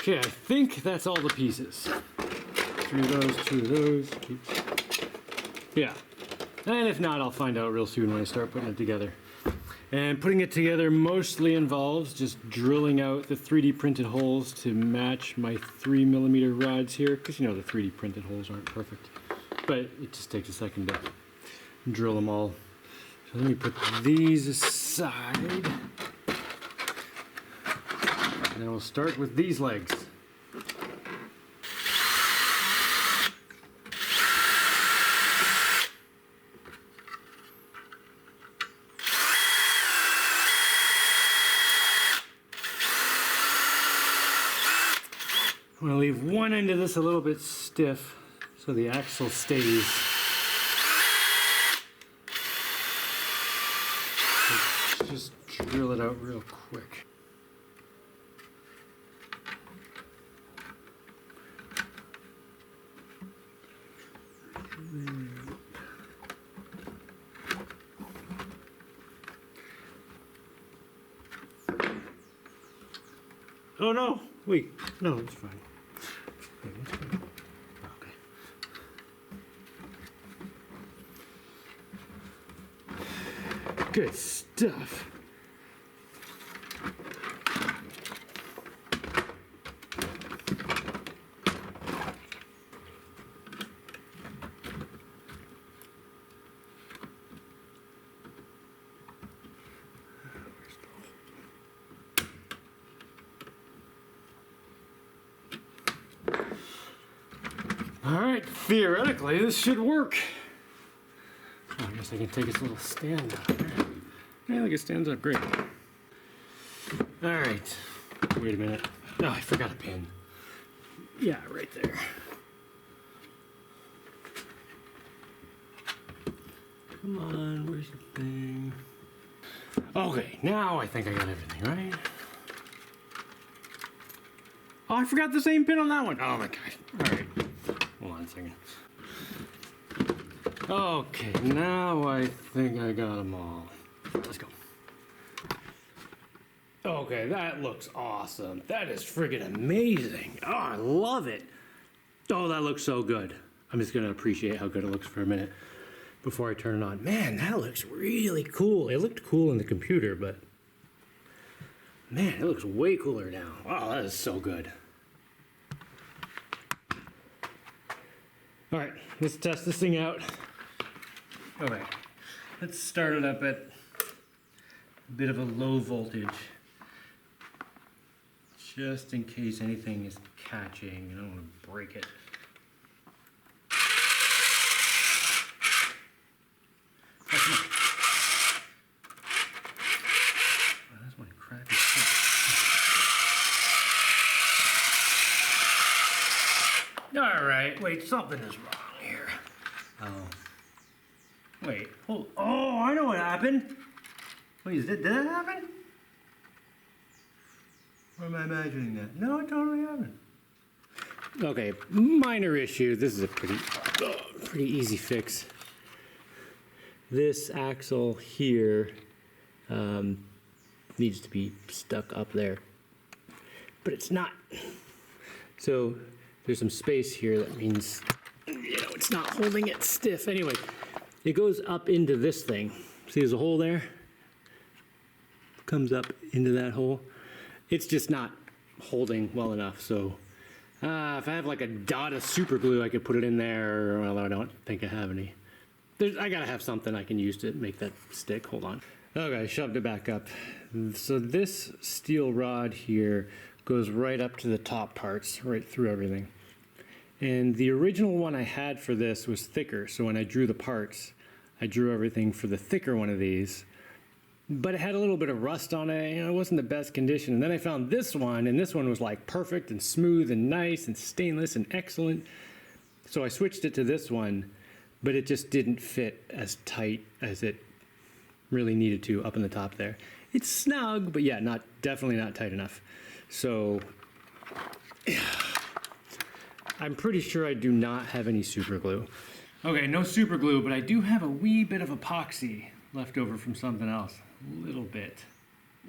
Okay, I think that's all the pieces. 3 of those, 2 of those. Yeah. And if not, I'll find out real soon when I start putting it together. And putting it together mostly involves just drilling out the 3D printed holes to match my 3mm rods here, because you know the 3D printed holes aren't perfect. But it just takes a second to drill them all. So let me put these aside. And then we'll start with these legs. I'm going to leave one end of this a little bit stiff so the axle stays. So just drill it out real quick. Oh no! Wait, no, it's fine. Okay. Good stuff. Alright, theoretically this should work. Oh, I guess I can take its little stand off. Yeah, look, it stands up great. Alright, wait a minute. Oh, I forgot a pin. Yeah, right there. Come on, where's the thing? Okay, now I think I got everything, right? Oh, I forgot the same pin on that one. Oh my gosh. Alright. Hold on a second. Okay, now I think I got them all. Let's go. Okay, that looks awesome. That is friggin' amazing. Oh, I love it. Oh, that looks so good. I'm just gonna appreciate how good it looks for a minute before I turn it on. Man, that looks really cool. It looked cool in the computer, but man, it looks way cooler now. Wow, that is so good. All right, let's test this thing out. All right, let's start it up at a bit of a low voltage, just in case anything is catching. I don't want to break it. That's my crappy stuff. All right, wait, something is wrong here. Oh. Wait, hold, oh, I know what happened. Wait, did that happen? Or am I imagining that? No, it totally happened. Okay, minor issue. This is a pretty easy fix. This axle here needs to be stuck up there, but it's not. So there's some space here that means, you know, it's not holding it stiff. Anyway, it goes up into this thing. See, there's a hole there. Comes up into that hole. It's just not holding well enough. So if I have like a dot of super glue, I could put it in there, although I don't think I have any. I gotta have something I can use to make that stick. Hold on. Okay, I shoved it back up. So this steel rod here goes right up to the top parts, right through everything. And the original one I had for this was thicker, so when I drew the parts, I drew everything for the thicker one of these. But it had a little bit of rust on it, you know, it wasn't the best condition. And then I found this one, and this one was like perfect and smooth and nice and stainless and excellent. So I switched it to this one, but it just didn't fit as tight as it really needed to up in the top there. It's snug, but yeah, definitely not tight enough. So I'm pretty sure I do not have any super glue. Okay, no super glue, but I do have a wee bit of epoxy left over from something else. A little bit.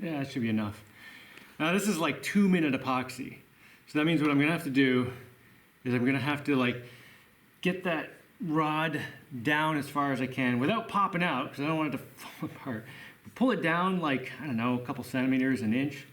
Yeah, that should be enough. Now this is like 2-minute epoxy. So that means what I'm gonna have to do is I'm gonna have to like get that rod down as far as I can without popping out, because I don't want it to fall apart. Pull it down like, I don't know, a couple centimeters, an inch,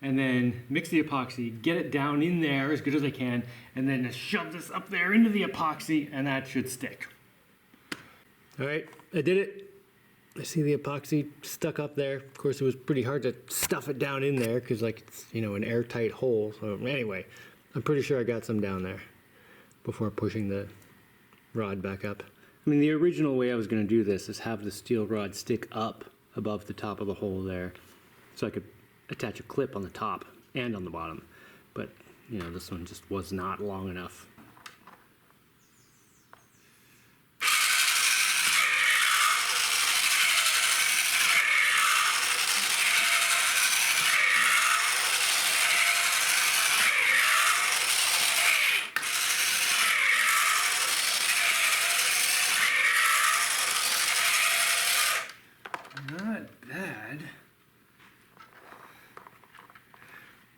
and then mix the epoxy, get it down in there as good as I can, and then just shove this up there into the epoxy, and that should stick. All right, I did it. I see the epoxy stuck up there. Of course, it was pretty hard to stuff it down in there because like it's, you know, an airtight hole. So anyway, I'm pretty sure I got some down there before pushing the rod back up. I mean, the original way I was going to do this is have the steel rod stick up above the top of the hole there, so I could attach a clip on the top and on the bottom. But, you know, this one just was not long enough. Not bad.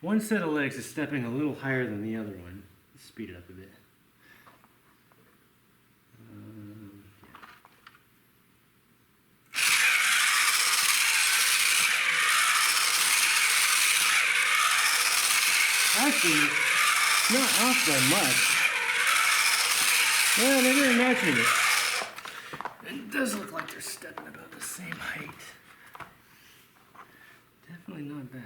One set of legs is stepping a little higher than the other one. Let's speed it up a bit. Actually, not off by much. Well, maybe I'm imagining it. It does look like they're stepping about the same height. Definitely not bad.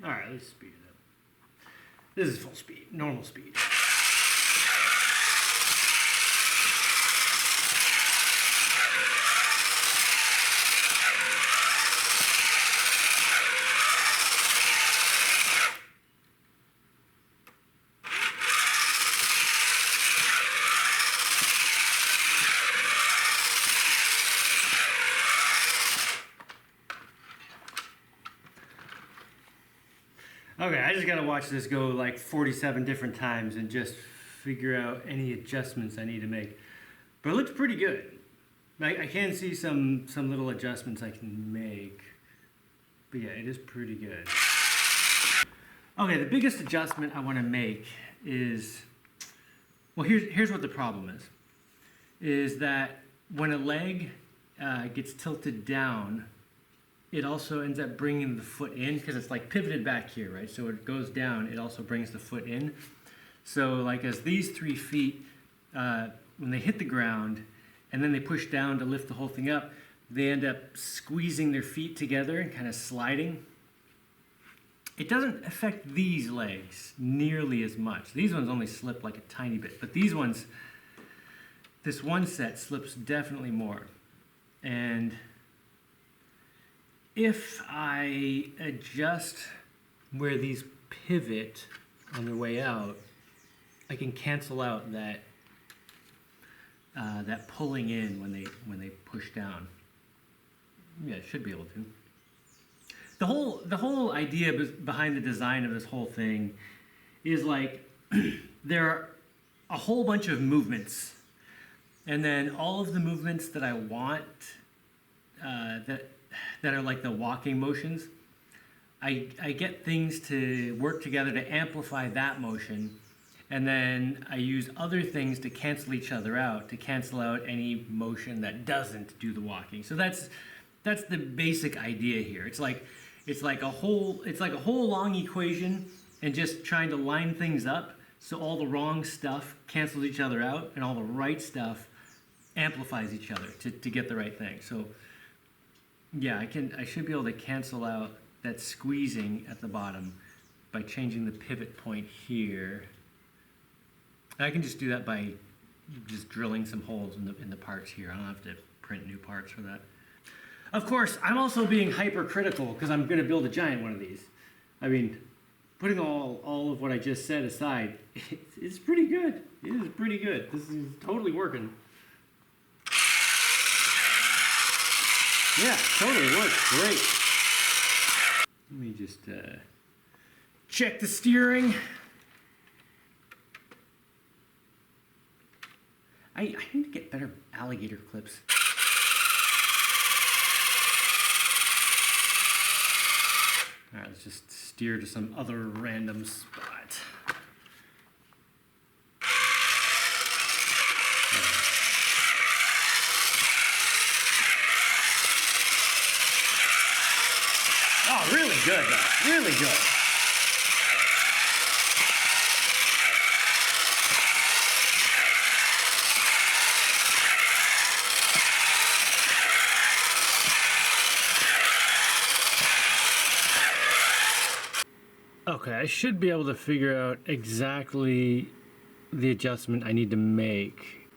All right, let's speed it up. This is full speed, normal speed. Okay, I just gotta watch this go like 47 different times and just figure out any adjustments I need to make. But it looks pretty good. I can see some little adjustments I can make. But yeah, it is pretty good. Okay, the biggest adjustment I wanna make is, well, here's what the problem is that when a leg gets tilted down, it also ends up bringing the foot in because it's like pivoted back here, right? So it goes down, it also brings the foot in. So like as these 3 feet, when they hit the ground and then they push down to lift the whole thing up, they end up squeezing their feet together and kind of sliding. It doesn't affect these legs nearly as much. These ones only slip like a tiny bit, but these ones, this one set slips definitely more. And if I adjust where these pivot on their way out, I can cancel out that that pulling in when they push down. Yeah, it should be able to. The whole idea behind the design of this whole thing is like there are a whole bunch of movements, and then all of the movements that I want that are like the walking motions, I get things to work together to amplify that motion, and then I use other things to cancel each other out, to cancel out any motion that doesn't do the walking. So that's the basic idea here. It's like a whole long equation, and just trying to line things up so all the wrong stuff cancels each other out and all the right stuff amplifies each other to get the right thing. So yeah, I should be able to cancel out that squeezing at the bottom by changing the pivot point here. I can just do that by just drilling some holes in the parts here. I don't have to print new parts for that. Of course, I'm also being hypercritical because I'm going to build a giant one of these. I mean, putting all of what I just said aside, it's pretty good. It is pretty good. This is totally working. Yeah, totally works great. Let me just check the steering. I need to get better alligator clips. All right, let's just steer to some other random spot. Oh, really good, though. Really good. Okay, I should be able to figure out exactly the adjustment I need to make.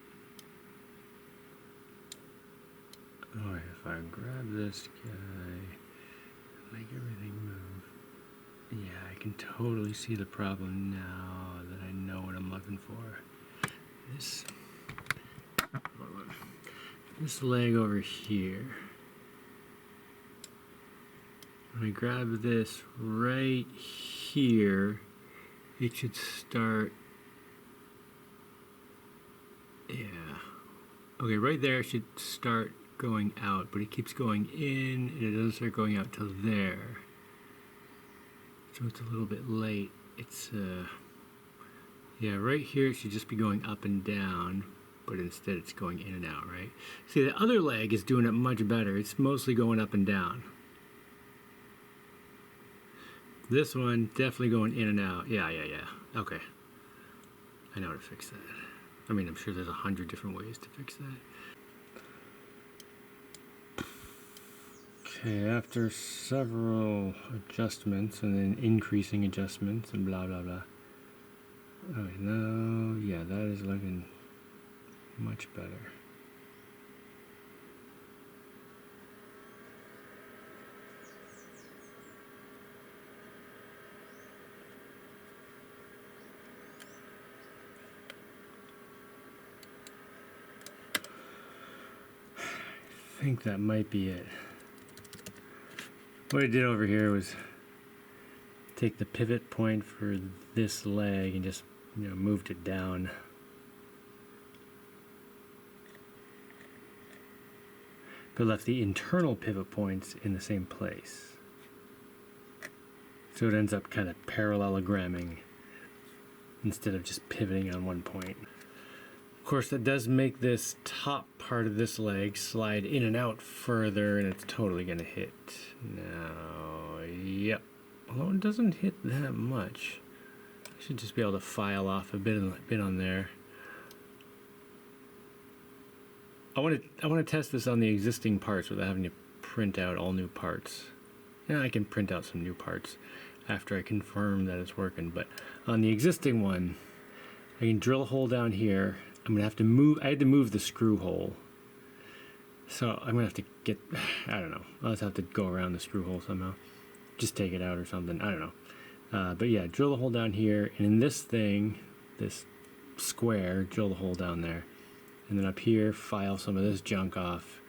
Oh, if I grab this guy, make everything move. Yeah, I can totally see the problem now that I know what I'm looking for. This leg over here. When I grab this right here, it should start, yeah. Okay, right there it should start going out, but it keeps going in, and it doesn't start going out till there. So it's a little bit late. It's, yeah, right here it should just be going up and down, but instead it's going in and out, right? See, the other leg is doing it much better. It's mostly going up and down. This one definitely going in and out. Yeah. Okay. I know how to fix that. I mean, I'm sure there's 100 different ways to fix that. Okay, after several adjustments and then increasing adjustments and blah, blah, blah. Okay, now, yeah, that is looking much better. I think that might be it. What I did over here was take the pivot point for this leg and just, moved it down. But left the internal pivot points in the same place. So it ends up kind of parallelogramming instead of just pivoting on one point. Of course, that does make this top part of this leg slide in and out further, and it's totally going to hit. Now, yep. Although it doesn't hit that much. I should just be able to file off a bit on there. I want to test this on the existing parts without having to print out all new parts. Yeah, I can print out some new parts after I confirm that it's working, but on the existing one, I can drill a hole down here. I'm gonna have to move. I had to move the screw hole, so I'm gonna have to get. I don't know. I'll just have to go around the screw hole somehow. Just take it out or something. I don't know. But yeah, drill the hole down here, and in this thing, this square, drill the hole down there, and then up here, file some of this junk off,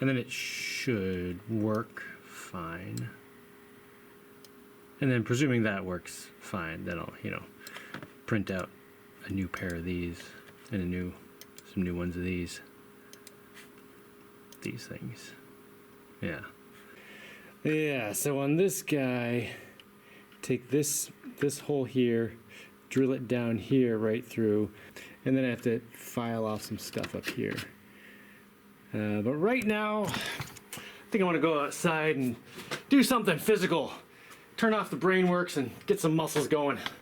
and then it should work fine. And then, presuming that works fine, then I'll, print out a new pair of these. And some new ones of these things. Yeah, so on this guy, take this hole here, drill it down here right through, and then I have to file off some stuff up here. But right now, I think I want to go outside and do something physical. Turn off the brain works and get some muscles going.